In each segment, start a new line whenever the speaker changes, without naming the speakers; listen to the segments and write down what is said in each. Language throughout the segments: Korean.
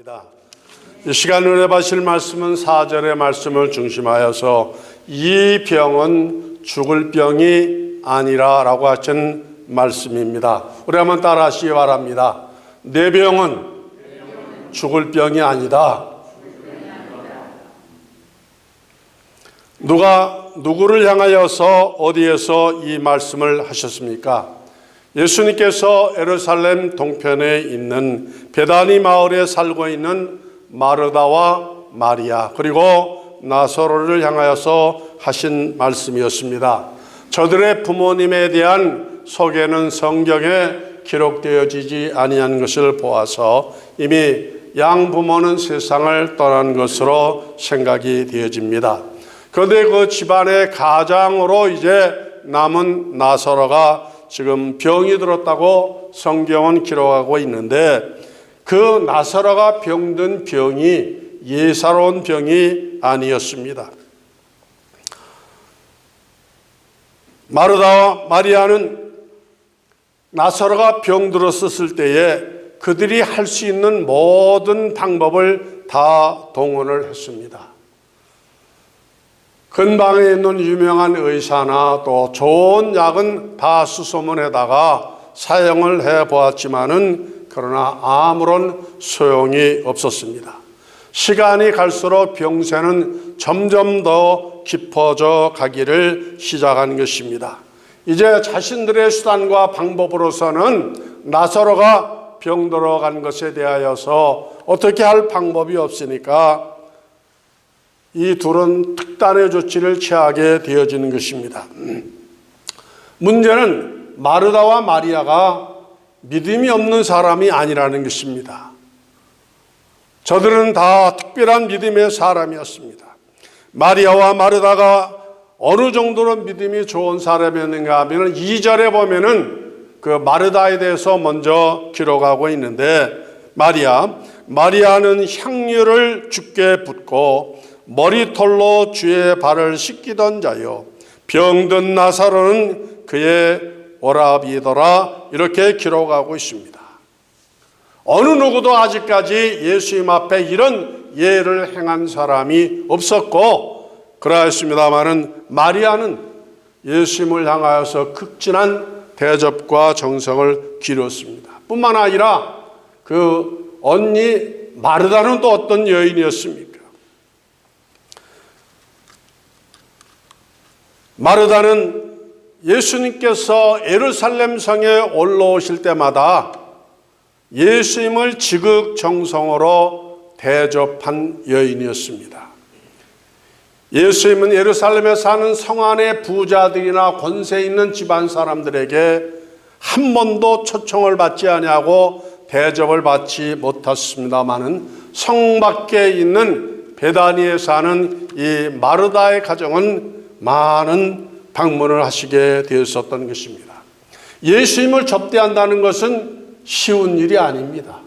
바랍니다. 이 시간 은혜 받으실 말씀은 4절의 말씀을 중심하여서 이 병은 죽을 병이 아니라 라고 하신 말씀입니다. 우리 한번 따라 하시기 바랍니다. 내 병은 죽을 병이 아니다. 누가 누구를 향하여서 어디에서 이 말씀을 하셨습니까? 예수님께서 예루살렘 동편에 있는 베다니 마을에 살고 있는 마르다와 마리아 그리고 나사로를 향하여서 하신 말씀이었습니다. 저들의 부모님에 대한 소개는 성경에 기록되어지지 아니한 것을 보아서 이미 양부모는 세상을 떠난 것으로 생각이 되어집니다. 그런데 그 집안의 가장으로 이제 남은 나사로가 지금 병이 들었다고 성경은 기록하고 있는데 그 나사로가 병든 병이 예사로운 병이 아니었습니다. 마르다와 마리아는 나사로가 병들었을 때에 그들이 할 수 있는 모든 방법을 다 동원을 했습니다. 근방에 있는 유명한 의사나 또 좋은 약은 다 수소문에다가 사용을 해보았지만은 그러나 아무런 소용이 없었습니다. 시간이 갈수록 병세는 점점 더 깊어져 가기를 시작한 것입니다. 이제 자신들의 수단과 방법으로서는 나사로가 병들어 간 것에 대하여서 어떻게 할 방법이 없으니까 이 둘은 특단의 조치를 취하게 되어지는 것입니다. 문제는 마르다와 마리아가 믿음이 없는 사람이 아니라는 것입니다. 저들은 다 특별한 믿음의 사람이었습니다. 마리아와 마르다가 어느 정도로 믿음이 좋은 사람이었는가 하면 2절에 보면은 그 마르다에 대해서 먼저 기록하고 있는데 마리아는 향유를 주께 붓고 머리털로 주의 발을 씻기던 자요 병든 나사로는 그의 오라비더라 이렇게 기록하고 있습니다. 어느 누구도 아직까지 예수님 앞에 이런 예를 행한 사람이 없었고 그러했습니다마는 마리아는 예수님을 향하여서 극진한 대접과 정성을 기렸습니다. 뿐만 아니라 그 언니 마르다는 또 어떤 여인이었습니까? 마르다는 예수님께서 예루살렘 성에 올라오실 때마다 예수님을 지극정성으로 대접한 여인이었습니다. 예수님은 예루살렘에 사는 성 안의 부자들이나 권세 있는 집안 사람들에게 한 번도 초청을 받지 아니하고 대접을 받지 못했습니다마는 성 밖에 있는 베다니에 사는 이 마르다의 가정은 많은 방문을 하시게 되었었던 것입니다. 예수님을 접대한다는 것은 쉬운 일이 아닙니다.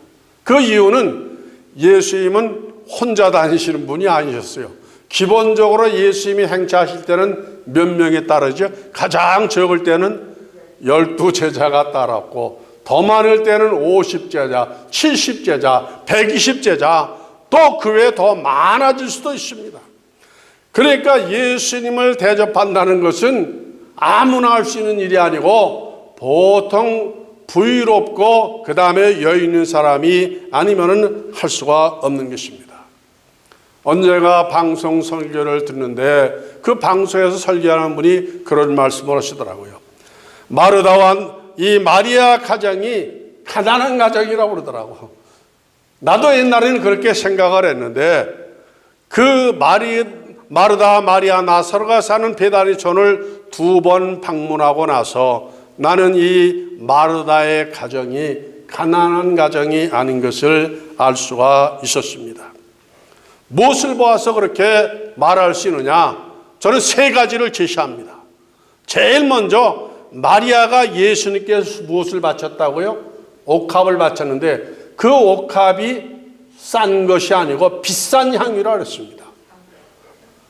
그 이유는 예수님은 혼자 다니시는 분이 아니셨어요. 기본적으로 예수님이 행차하실 때는 몇 명이 따르죠? 가장 적을 때는 12제자가 따랐고 더 많을 때는 50제자, 70제자, 120제자 또 그 외에 더 많아질 수도 있습니다. 그러니까 예수님을 대접한다는 것은 아무나 할 수 있는 일이 아니고 보통 부유롭고 그 다음에 여유 있는 사람이 아니면은 할 수가 없는 것입니다. 언젠가 방송 설교를 듣는데 그 방송에서 설교하는 분이 그런 말씀을 하시더라고요. 마르다와 이 마리아 가정이 가난한 가정이라고 그러더라고. 나도 옛날에는 그렇게 생각을 했는데 그 마르다, 마리아, 나사로가 사는 베다니촌을 2번 방문하고 나서 나는 이 마르다의 가정이 가난한 가정이 아닌 것을 알 수가 있었습니다. 무엇을 보아서 그렇게 말할 수 있느냐? 저는 3가지를 제시합니다. 제일 먼저 마리아가 예수님께 무엇을 바쳤다고요? 옥합을 바쳤는데 그 옥합이 싼 것이 아니고 비싼 향유라 그랬습니다.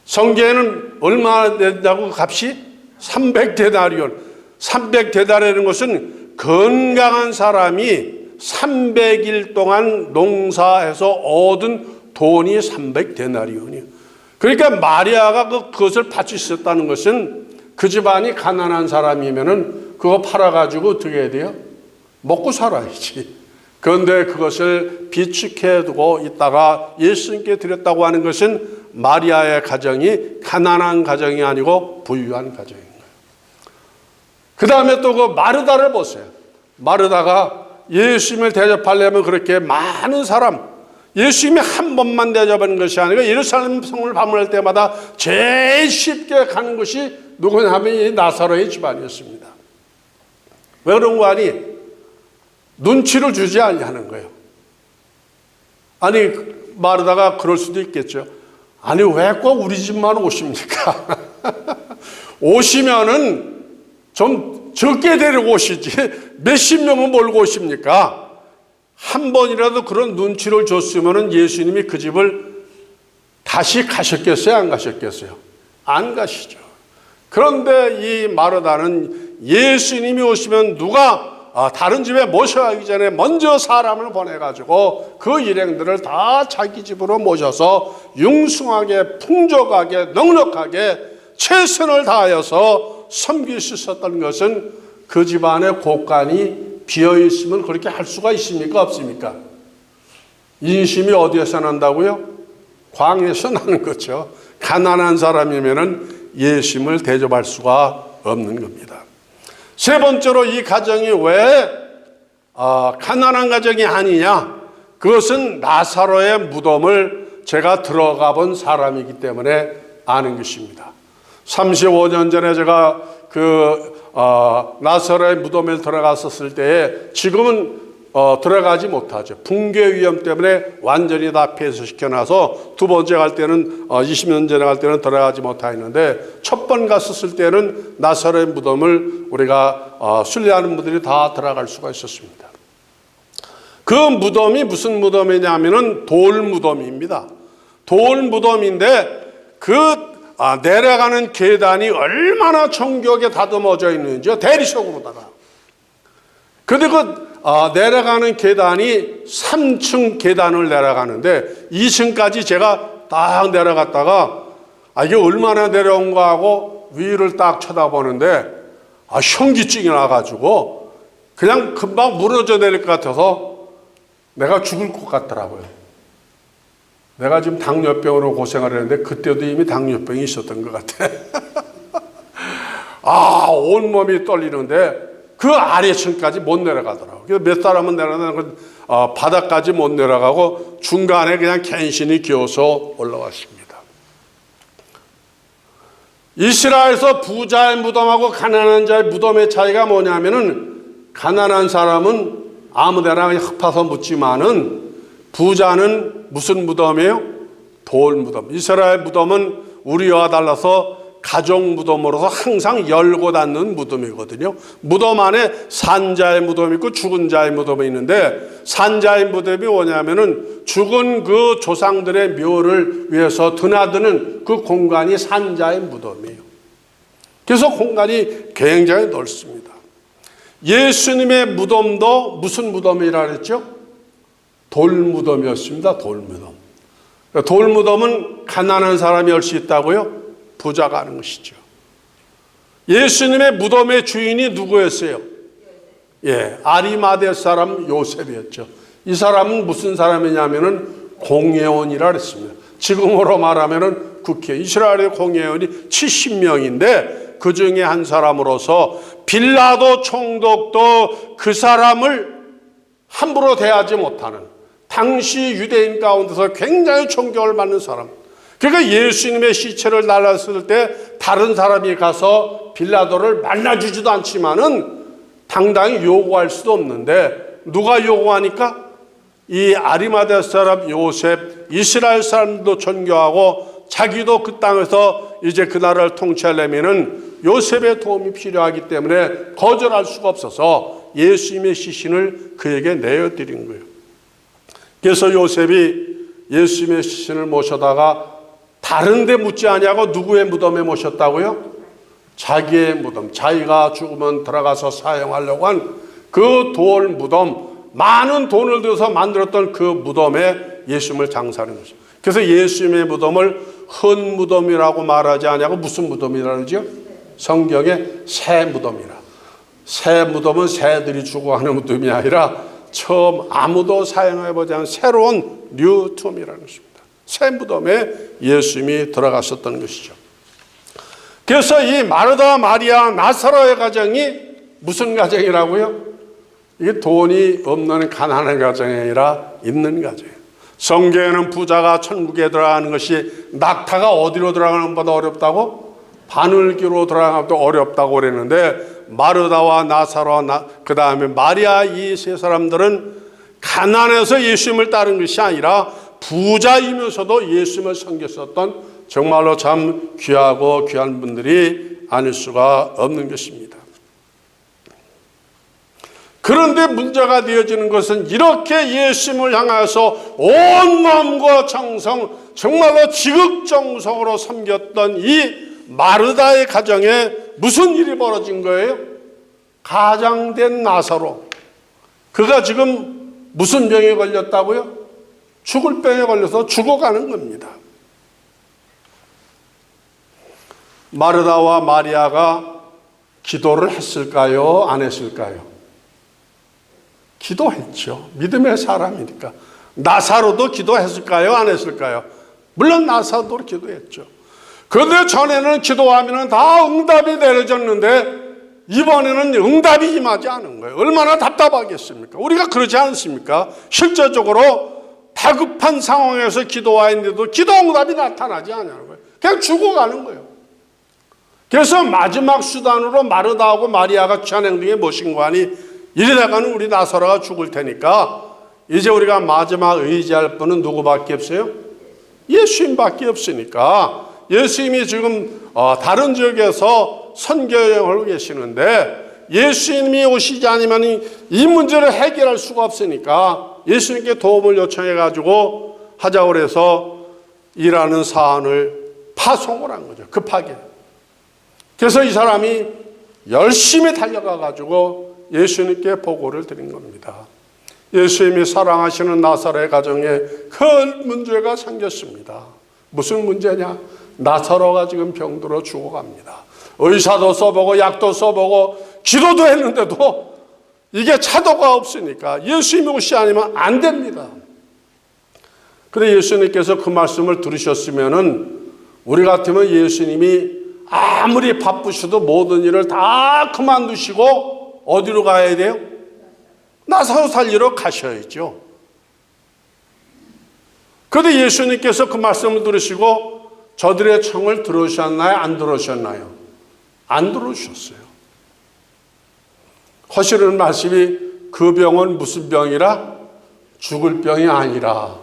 성경에는 얼마나 된다고 값이? 300데나리온. 300데나리온이라는 것은 건강한 사람이 300일 동안 농사해서 얻은 돈이 300데나리온이에요. 그러니까 마리아가 그것을 바칠 수 있었다는 것은 그 집안이 가난한 사람이면은 그거 팔아가지고 어떻게 해야 돼요? 먹고 살아야지. 그런데 그것을 비축해 두고 있다가 예수님께 드렸다고 하는 것은 마리아의 가정이 가난한 가정이 아니고 부유한 가정인 거예요. 그 다음에 또 그 마르다를 보세요. 마르다가 예수님을 대접하려면 그렇게 많은 사람, 예수님이 한 번만 대접하는 것이 아니라 예루살렘 성을 방문할 때마다 제일 쉽게 가는 것이 누구냐 하면 이 나사로의 집안이었습니다. 왜 그런 거 아니? 눈치를 주지 아니하는 거예요. 아니, 마르다가 그럴 수도 있겠죠. 아니, 왜 꼭 우리 집만 오십니까? 오시면은 좀 적게 데리고 오시지 몇십 명은 몰고 오십니까? 한 번이라도 그런 눈치를 줬으면 예수님이 그 집을 다시 가셨겠어요? 안 가셨겠어요? 안 가시죠. 그런데 이 마르다는 예수님이 오시면 누가 다른 집에 모셔가기 전에 먼저 사람을 보내가지고 그 일행들을 다 자기 집으로 모셔서 융숭하게 풍족하게 넉넉하게 최선을 다하여서 섬길 수 있었던 것은 그 집안의 곳간이 비어있으면 그렇게 할 수가 있습니까? 없습니까? 인심이 어디에서 난다고요? 광에서 나는 거죠. 가난한 사람이면은 예수님을 대접할 수가 없는 겁니다. 세 번째로 이 가정이 왜 가난한 가정이 아니냐? 그것은 나사로의 무덤을 제가 들어가 본 사람이기 때문에 아는 것입니다. 35년 전에 제가 나사로의 무덤에 들어갔었을 때에 지금은 들어가지 못하죠. 붕괴 위험 때문에 완전히 다 폐쇄시켜놔서 두 번째 갈 때는 20년 전에 갈 때는 들어가지 못하였는데 첫 번 갔었을 때는 나사로의 무덤을 우리가 순례하는 분들이 다 들어갈 수가 있었습니다. 그 무덤이 무슨 무덤이냐면은 돌 무덤입니다. 돌 무덤인데 내려가는 계단이 얼마나 정교하게 다듬어져 있는지요. 대리석으로다가. 근데 내려가는 계단이 3층 계단을 내려가는데 2층까지 제가 딱 내려갔다가 이게 얼마나 내려온가 하고 위를 딱 쳐다보는데 현기증이 나가지고 그냥 금방 무너져 내릴 것 같아서 내가 죽을 것 같더라고요. 내가 지금 당뇨병으로 고생을 했는데 그때도 이미 당뇨병이 있었던 것 같아. 온몸이 떨리는데 그 아래층까지 못 내려가더라고요. 그래서 몇 사람은 내려가는 바닥까지 못 내려가고 중간에 그냥 간신히 기어서 올라왔습니다. 이스라엘에서 부자의 무덤하고 가난한 자의 무덤의 차이가 뭐냐면은 가난한 사람은 아무데나 그냥 흙파서 묻지만은 부자는 무슨 무덤이에요? 돌 무덤. 이스라엘 무덤은 우리와 달라서 가족 무덤으로서 항상 열고 닫는 무덤이거든요. 무덤 안에 산자의 무덤이 있고 죽은 자의 무덤이 있는데 산자의 무덤이 뭐냐면은 죽은 그 조상들의 묘를 위해서 드나드는 그 공간이 산자의 무덤이에요. 그래서 공간이 굉장히 넓습니다. 예수님의 무덤도 무슨 무덤이라 그랬죠? 돌무덤이었습니다. 돌무덤. 돌무덤은 가난한 사람이 할 수 있다고요? 부자가 하는 것이죠. 예수님의 무덤의 주인이 누구였어요? 아리마대 사람 요셉이었죠. 이 사람은 무슨 사람이냐면은 공회원이라 그랬습니다. 지금으로 말하면은 국회, 이스라엘의 공회원이 70명인데 그 중에 한 사람으로서 빌라도 총독도 그 사람을 함부로 대하지 못하는 당시 유대인 가운데서 굉장히 존경을 받는 사람. 그러니까 예수님의 시체를 날랐을 때 다른 사람이 가서 빌라도를 만나주지도 않지만은 당당히 요구할 수도 없는데 누가 요구하니까 이 아리마대 사람 요셉, 이스라엘 사람도 존경하고 자기도 그 땅에서 이제 그 나라를 통치하려면은 요셉의 도움이 필요하기 때문에 거절할 수가 없어서 예수님의 시신을 그에게 내어드린 거예요. 그래서 요셉이 예수님의 시신을 모셔다가 다른 데 묻지 아니하고 누구의 무덤에 모셨다고요? 자기의 무덤, 자기가 죽으면 들어가서 사용하려고 한 그 돌 무덤, 많은 돈을 들여서 만들었던 그 무덤에 예수님을 장사하는 것이죠. 그래서 예수님의 무덤을 헌 무덤이라고 말하지 않냐고. 무슨 무덤이라 그러죠? 성경에 새 무덤이라. 새 무덤은 새들이 죽어가는 무덤이 아니라 처음 아무도 사용해보지 않은 새로운 뉴 툼이라는 것입니다. 새 무덤에 예수님이 들어갔었던 것이죠. 그래서 이 마르다, 마리아, 나사로의 가정이 무슨 가정이라고요? 이게 돈이 없는 가난한 가정이 아니라 있는 가정이에요. 성경에는 부자가 천국에 들어가는 것이 낙타가 어디로 들어가는 것보다 어렵다고? 바늘기로 들어가는 것도 어렵다고 그랬는데, 마르다와 나사로와 그 다음에 마리아, 이 세 사람들은 가난해서 예수님을 따른 것이 아니라 부자이면서도 예수님을 섬겼었던 정말로 참 귀하고 귀한 분들이 아닐 수가 없는 것입니다. 그런데 문제가 되어지는 것은 이렇게 예수님을 향해서 온 마음과 정성, 정말로 지극정성으로 섬겼던 이 마르다의 가정에 무슨 일이 벌어진 거예요? 가장된 나사로, 그가 지금 무슨 병에 걸렸다고요? 죽을 병에 걸려서 죽어가는 겁니다. 마르다와 마리아가 기도를 했을까요? 안 했을까요? 기도했죠. 믿음의 사람이니까. 나사로도 기도했을까요? 안 했을까요? 물론 나사로도 기도했죠. 그런데 전에는 기도하면 다 응답이 내려졌는데 이번에는 응답이 임하지 않은 거예요. 얼마나 답답하겠습니까? 우리가 그러지 않습니까? 실제적으로 다급한 상황에서 기도하는데도 기도 응답이 나타나지 않는 거예요. 그냥 죽어가는 거예요. 그래서 마지막 수단으로 마르다하고 마리아가 취한 행동이 무엇인가 하니, 이러다가는 우리 나사로가 죽을 테니까 이제 우리가 마지막 의지할 분은 누구밖에 없어요? 예수님밖에 없으니까 예수님이 지금 다른 지역에서 선교여행을 하고 계시는데 예수님이 오시지 않으면 이 문제를 해결할 수가 없으니까 예수님께 도움을 요청해 가지고 하자고 해서 일하는 사안을 파송을 한 거죠. 급하게. 그래서 이 사람이 열심히 달려가 가지고 예수님께 보고를 드린 겁니다. 예수님이 사랑하시는 나사로의 가정에 큰 문제가 생겼습니다. 무슨 문제냐? 나사로가 지금 병들어 죽어갑니다. 의사도 써보고 약도 써보고 기도도 했는데도 이게 차도가 없으니까 예수님이 오시 아니면 안 됩니다. 그런데 예수님께서 그 말씀을 들으셨으면은 우리 같으면 예수님이 아무리 바쁘셔도 모든 일을 다 그만두시고 어디로 가야 돼요? 나사로 살리러 가셔야죠. 그런데 예수님께서 그 말씀을 들으시고 저들의 청을 들으셨나요? 안 들으셨나요? 안 들으셨어요. 하시는 말씀이 그 병은 무슨 병이라? 죽을 병이 아니라.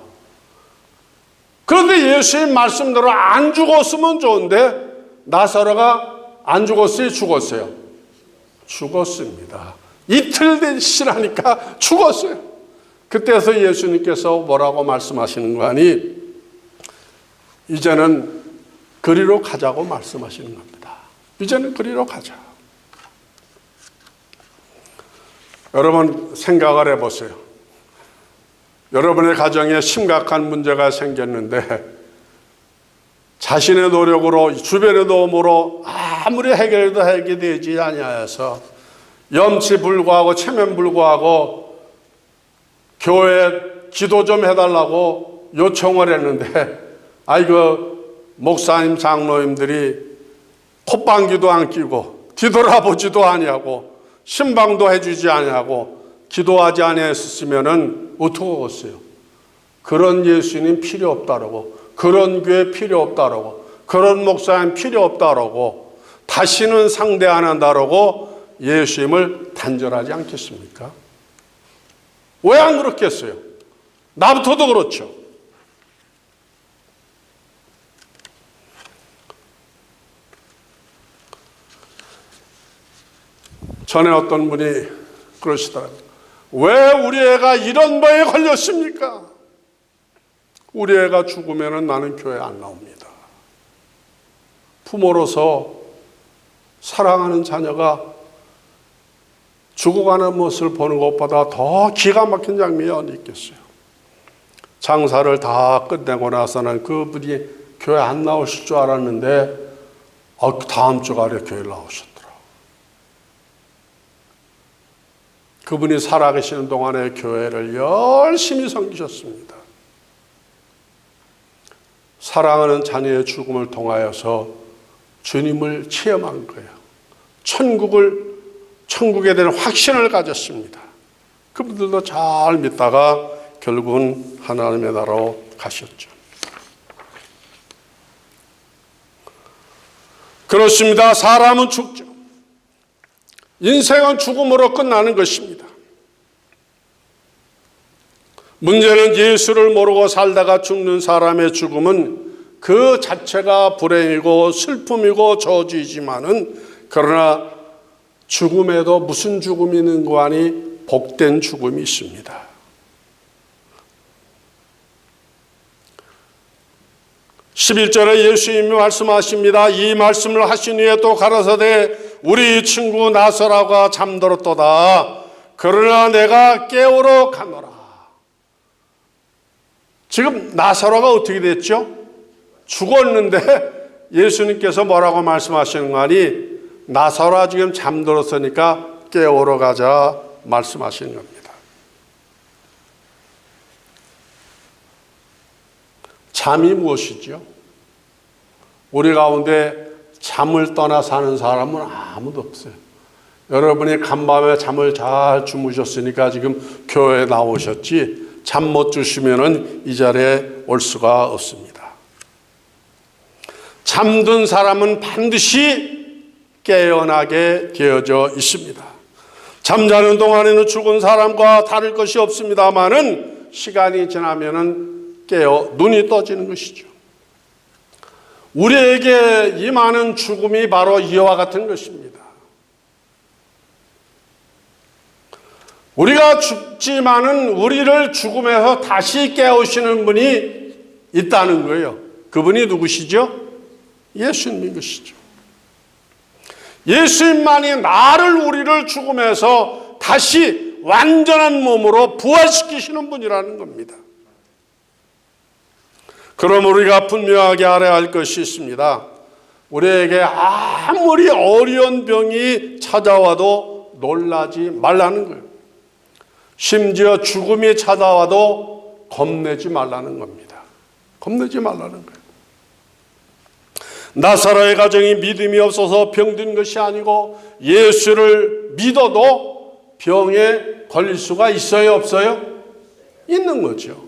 그런데 예수님 말씀대로 안 죽었으면 좋은데 나사로가 안 죽었어요? 죽었어요? 죽었습니다. 이틀 지나니까 죽었어요. 그때서 예수님께서 뭐라고 말씀하시는 거 아니? 이제는 그리로 가자고 말씀하시는 겁니다. 이제는 그리로 가자. 여러분 생각을 해보세요. 여러분의 가정에 심각한 문제가 생겼는데 자신의 노력으로 주변의 도움으로 아무리 해결해도 해결되지 아니하여서 염치불구하고 체면불구하고 교회에 기도 좀 해달라고 요청을 했는데 아이고 목사님 장로님들이 콧방귀도 안 끼고 뒤돌아보지도 아니하고 신방도 해주지 아니하고 기도하지 아니했으면은 어떡하겠어요? 그런 예수님 필요 없다라고, 그런 교회 필요 없다라고, 그런 목사님 필요 없다라고, 다시는 상대 안 한다라고 예수님을 단절하지 않겠습니까? 왜 안 그렇겠어요? 나부터도 그렇죠. 전에 어떤 분이 그러시더라고요. 왜 우리 애가 이런 병에 걸렸습니까? 우리 애가 죽으면 나는 교회 안 나옵니다. 부모로서 사랑하는 자녀가 죽어가는 모습을 보는 것보다 더 기가 막힌 장면이 어디 있겠어요. 장사를 다 끝내고 나서는 그분이 교회 안 나오실 줄 알았는데 다음 주간에 교회 나오셨더라고요. 그분이 살아계시는 동안에 교회를 열심히 섬기셨습니다. 사랑하는 자녀의 죽음을 통하여서 주님을 체험한 거예요. 천국에 대한 확신을 가졌습니다. 그분들도 잘 믿다가 결국은 하나님의 나라로 가셨죠. 그렇습니다. 사람은 죽죠. 인생은 죽음으로 끝나는 것입니다. 문제는 예수를 모르고 살다가 죽는 사람의 죽음은 그 자체가 불행이고 슬픔이고 저주이지만은 그러나 죽음에도 무슨 죽음이 있는 거 아니 복된 죽음이 있습니다. 11절에 예수님이 말씀하십니다. 이 말씀을 하신 후에 또 가라사대 우리 친구 나사로가 잠들었도다. 그러나 내가 깨우러 가노라. 지금 나사로가 어떻게 됐죠? 죽었는데 예수님께서 뭐라고 말씀하시는 거 아니? 나사로가 지금 잠들었으니까 깨우러 가자 말씀하시는 겁니다. 잠이 무엇이죠? 우리 가운데 잠을 떠나 사는 사람은 아무도 없어요. 여러분이 간밤에 잠을 잘 주무셨으니까 지금 교회에 나오셨지 잠 못 주시면은 이 자리에 올 수가 없습니다. 잠든 사람은 반드시 깨어나게 되어져 있습니다. 잠자는 동안에는 죽은 사람과 다를 것이 없습니다만은 시간이 지나면은 깨어 눈이 떠지는 것이죠. 우리에게 임하는 죽음이 바로 이와 같은 것입니다. 우리가 죽지만은 우리를 죽음에서 다시 깨우시는 분이 있다는 거예요. 그분이 누구시죠? 예수님인 것이죠. 예수님만이 우리를 죽음에서 다시 완전한 몸으로 부활시키시는 분이라는 겁니다. 그럼 우리가 분명하게 알아야 할 것이 있습니다. 우리에게 아무리 어려운 병이 찾아와도 놀라지 말라는 거예요. 심지어 죽음이 찾아와도 겁내지 말라는 겁니다. 겁내지 말라는 거예요. 나사로의 가정이 믿음이 없어서 병든 것이 아니고 예수를 믿어도 병에 걸릴 수가 있어요, 없어요? 있는 거죠.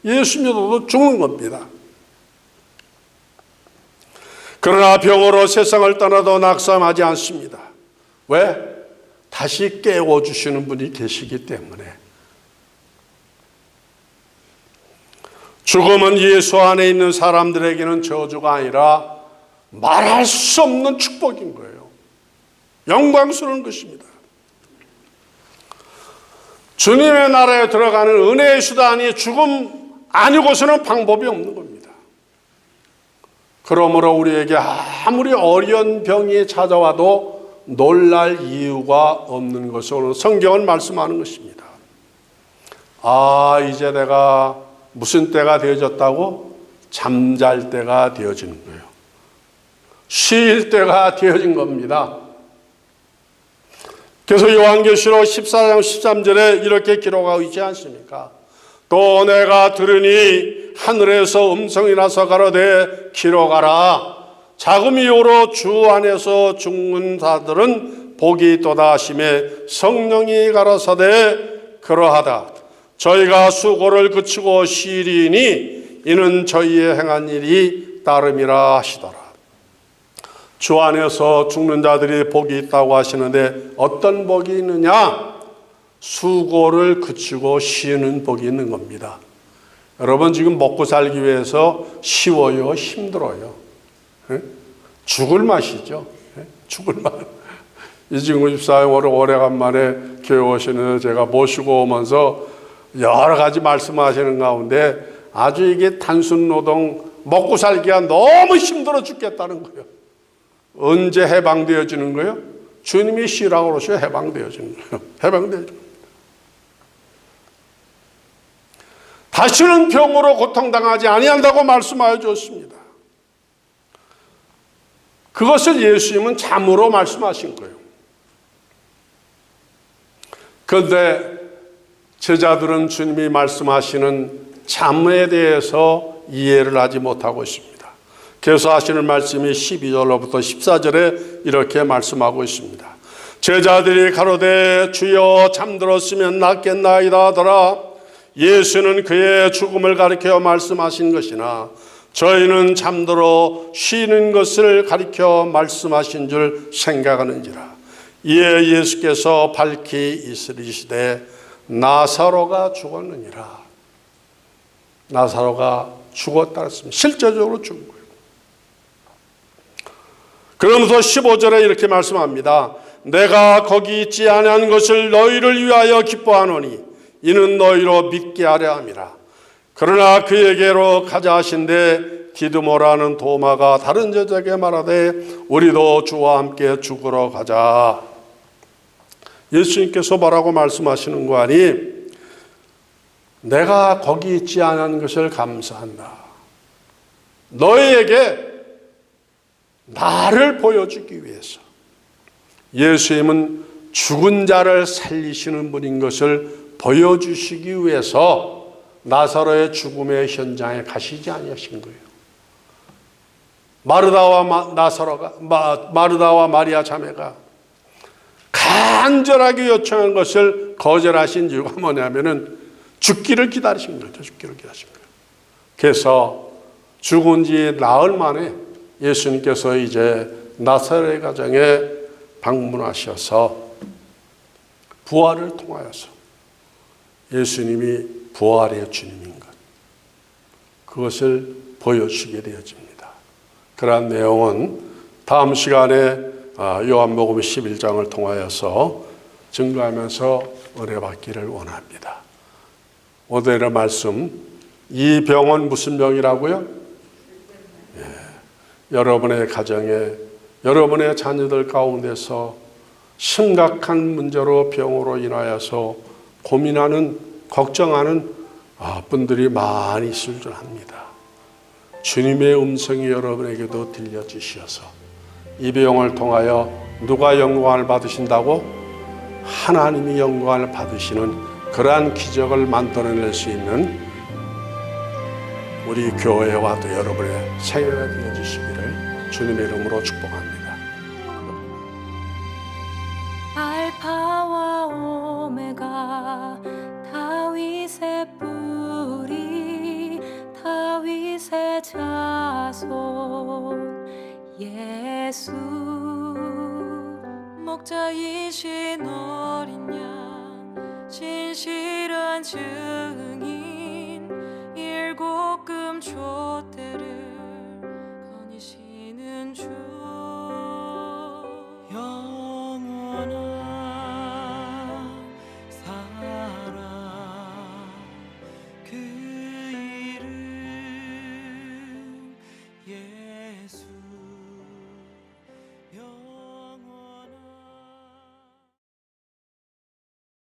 예수 믿어도 죽는 겁니다. 그러나 병으로 세상을 떠나도 낙심하지 않습니다. 왜? 다시 깨워주시는 분이 계시기 때문에. 죽음은 예수 안에 있는 사람들에게는 저주가 아니라 말할 수 없는 축복인 거예요. 영광스러운 것입니다. 주님의 나라에 들어가는 은혜의 수단이 죽음 아니고서는 방법이 없는 겁니다. 그러므로 우리에게 아무리 어려운 병이 찾아와도 놀랄 이유가 없는 것을 오늘 성경은 말씀하는 것입니다. 이제 내가 무슨 때가 되어졌다고? 잠잘 때가 되어지는 거예요. 쉴 때가 되어진 겁니다. 그래서 요한계시록 14장 13절에 이렇게 기록하고 있지 않습니까? 또 내가 들으니 하늘에서 음성이 나서 가로되 기록하라. 자금 이후로 주 안에서 죽는 자들은 복이 있도다 하시매 성령이 가라사대 그러하다. 저희가 수고를 그치고 쉬리니 이는 저희의 행한 일이 따름이라 하시더라. 주 안에서 죽는 자들이 복이 있다고 하시는데 어떤 복이 있느냐? 수고를 그치고 쉬는 복이 있는 겁니다. 여러분 지금 먹고 살기 위해서 쉬워요? 힘들어요? 죽을 맛이죠. 죽을 맛. 이진구 집사님 오래간만에 교회 오시는 제가 모시고 오면서 여러 가지 말씀하시는 가운데 아주 이게 단순 노동 먹고 살기가 너무 힘들어 죽겠다는 거예요. 언제 해방되어지는 거예요? 주님이 쉬라고 그러셔 해방되어지는 거예요. 해방되어지는 거예요. 다시는 병으로 고통당하지 아니한다고 말씀하여 주었습니다. 그것을 예수님은 잠으로 말씀하신 거예요. 그런데 제자들은 주님이 말씀하시는 잠에 대해서 이해를 하지 못하고 있습니다. 그래서 하시는 말씀이 12절로부터 14절에 이렇게 말씀하고 있습니다. 제자들이 가로되 주여 잠들었으면 낫겠나이다 하더라. 예수는 그의 죽음을 가리켜 말씀하신 것이나 저희는 잠들어 쉬는 것을 가리켜 말씀하신 줄 생각하는지라. 이에 예수께서 밝히 이르시되 나사로가 죽었느니라. 나사로가 죽었다 했습니다. 실제적으로 죽은 거예요. 그러면서 15절에 이렇게 말씀합니다. 내가 거기 있지 아니한 것을 너희를 위하여 기뻐하노니 이는 너희로 믿게 하려 함이라. 그러나 그에게로 가자 하신대 디두모라는 도마가 다른 제자에게 말하되 우리도 주와 함께 죽으러 가자. 예수님께서 뭐라고 말씀하시는 거 아니? 내가 거기 있지 않은 것을 감사한다. 너희에게 나를 보여주기 위해서. 예수님은 죽은 자를 살리시는 분인 것을 보여주시기 위해서 나사로의 죽음의 현장에 가시지 아니하신 거예요. 마르다와 마리아 자매가 간절하게 요청한 것을 거절하신 이유가 뭐냐면은 죽기를 기다리신 거죠. 죽기를 기다리신 거예요. 그래서 죽은 지 나흘 만에 예수님께서 이제 나사렛 가정에 방문하셔서 부활을 통하여서 예수님이 부활의 주님인 것, 그것을 보여주게 되어집니다. 그러한 내용은 다음 시간에 요한복음 11장을 통하여서 증거하면서 은혜 받기를 원합니다. 오늘의 말씀, 이 병은 무슨 병이라고요? 여러분의 가정에, 여러분의 자녀들 가운데서 심각한 문제로 병으로 인하여서 고민하는, 걱정하는 분들이 많이 있을 줄 압니다. 주님의 음성이 여러분에게도 들려주셔서 이 병을 통하여 누가 영광을 받으신다고? 하나님이 영광을 받으시는 그러한 기적을 만들어낼 수 있는 우리 교회와도 여러분의 생애가 되어주시기를 주님의 이름으로 축복합니다.
알파와 오메가 다윗의 뿌리 다윗의 자손 예수 목자이신 어린 양 진실한 증인 일곱 금초대를 거니시는 주 영원한 사랑 그